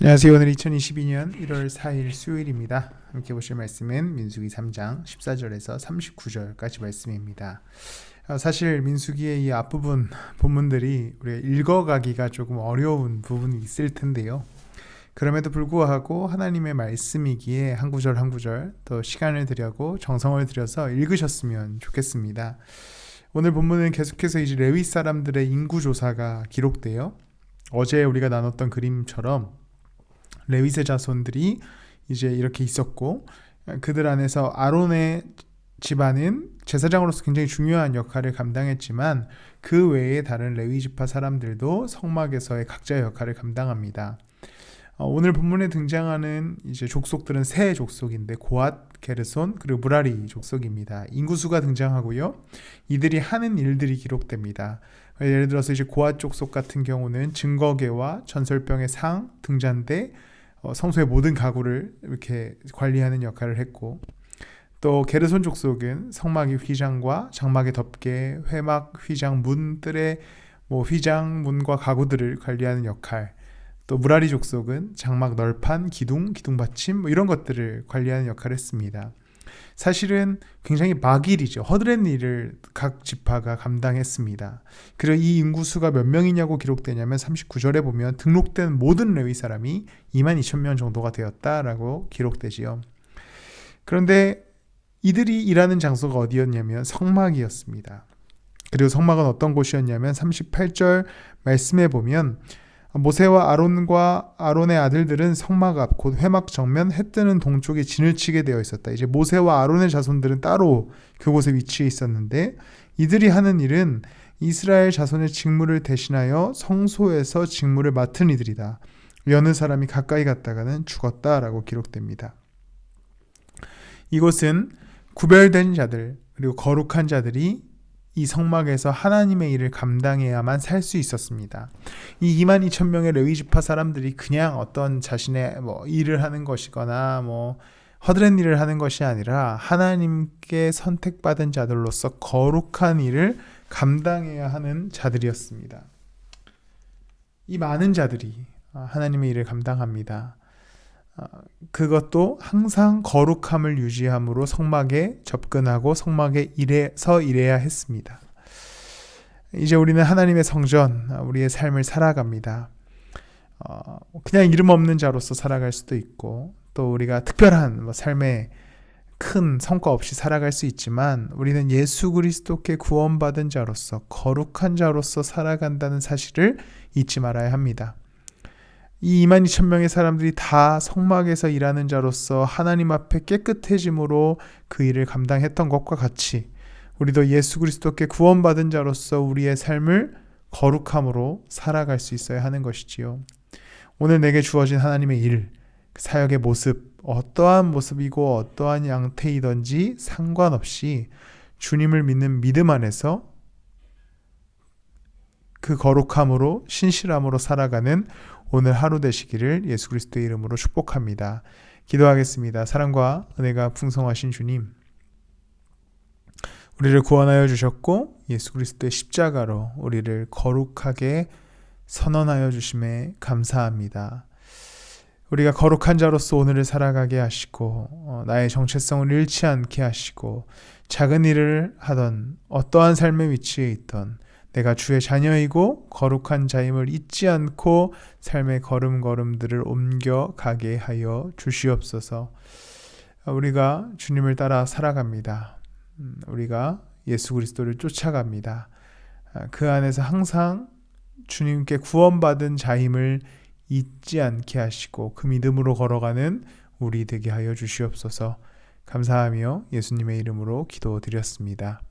안녕하세요. 오늘 2022년 1월 4일 수요일입니다. 함께 보실 말씀은 민수기 3장 14절에서 39절까지 말씀입니다. 사실 민수기의 이 앞부분 본문들이 우리가 읽어가기가 조금 어려운 부분이 있을 텐데요. 그럼에도 불구하고 하나님의 말씀이기에 한 구절 한 구절 더 시간을 들여고 정성을 들여서 읽으셨으면 좋겠습니다. 오늘 본문은 계속해서 이제 레위 사람들의 인구조사가 기록돼요. 어제 우리가 나눴던 그림처럼 레위세 자손들이 이제 이렇게 있었고, 그들 안에서 아론의 집안은 제사장으로서 굉장히 중요한 역할을 감당했지만 그 외에 다른 레위 지파 사람들도 성막에서의 각자의 역할을 감당합니다. 오늘 본문에 등장하는 이제 족속들은 세 족속인데 고앗, 게르손 그리고 무라리 족속입니다. 인구수가 등장하고요. 이들이 하는 일들이 기록됩니다. 예를 들어서 이제 고앗 족속 같은 경우는 증거계와 전설병의 상, 등잔대, 성소의 모든 가구를 이렇게 관리하는 역할을 했고, 또 게르손 족속은 성막의 휘장과 장막의 덮개, 회막, 휘장, 문, 뜰의 휘장, 문과 가구들을 관리하는 역할, 또 무라리 족속은 장막 널판, 기둥, 기둥받침 이런 것들을 관리하는 역할을 했습니다. 사실은 굉장히 막일이죠. 허드렛 일을 각 지파가 감당했습니다. 그리고 이 인구수가 몇 명이냐고 기록되냐면 39절에 보면 등록된 모든 레위 사람이 22,000명 정도가 되었다라고 기록되지요. 그런데 이들이 일하는 장소가 어디였냐면 성막이었습니다. 그리고 성막은 어떤 곳이었냐면 38절 말씀에 보면 모세와 아론과 아론의 아들들은 성막 앞 곧 회막 정면 해 뜨는 동쪽에 진을 치게 되어 있었다. 이제 모세와 아론의 자손들은 따로 그곳에 위치해 있었는데, 이들이 하는 일은 이스라엘 자손의 직무를 대신하여 성소에서 직무를 맡은 이들이다. 여느 사람이 가까이 갔다가는 죽었다라고 기록됩니다. 이곳은 구별된 자들 그리고 거룩한 자들이 이 성막에서 하나님의 일을 감당해야만 살 수 있었습니다. 이 22,000명의 레위 지파 사람들이 그냥 어떤 자신의 일을 하는 것이거나 허드렛 일을 하는 것이 아니라 하나님께 선택받은 자들로서 거룩한 일을 감당해야 하는 자들이었습니다. 이 많은 자들이 하나님의 일을 감당합니다. 그것도 항상 거룩함을 유지함으로 성막에 접근하고 성막에 일해야 했습니다. 이제 우리는 하나님의 성전, 우리의 삶을 살아갑니다. 그냥 이름 없는 자로서 살아갈 수도 있고, 또 우리가 특별한 삶에 큰 성과 없이 살아갈 수 있지만, 우리는 예수 그리스도께 구원받은 자로서 거룩한 자로서 살아간다는 사실을 잊지 말아야 합니다. 이 22,000명의 사람들이 다 성막에서 일하는 자로서 하나님 앞에 깨끗해짐으로 그 일을 감당했던 것과 같이 우리도 예수 그리스도께 구원받은 자로서 우리의 삶을 거룩함으로 살아갈 수 있어야 하는 것이지요. 오늘 내게 주어진 하나님의 일, 사역의 모습, 어떠한 모습이고 어떠한 양태이든지 상관없이 주님을 믿는 믿음 안에서 그 거룩함으로 신실함으로 살아가는 오늘 하루 되시기를 예수 그리스도의 이름으로 축복합니다. 기도하겠습니다. 사랑과 은혜가 풍성하신 주님, 우리를 구원하여 주셨고 예수 그리스도의 십자가로 우리를 거룩하게 선언하여 주심에 감사합니다. 우리가 거룩한 자로서 오늘을 살아가게 하시고 나의 정체성을 잃지 않게 하시고 작은 일을 하던 어떠한 삶의 위치에 있던 내가 주의 자녀이고 거룩한 자임을 잊지 않고 삶의 걸음걸음들을 옮겨가게 하여 주시옵소서. 우리가 주님을 따라 살아갑니다. 우리가 예수 그리스도를 쫓아갑니다. 그 안에서 항상 주님께 구원받은 자임을 잊지 않게 하시고 그 믿음으로 걸어가는 우리 되게 하여 주시옵소서. 감사하며 예수님의 이름으로 기도드렸습니다.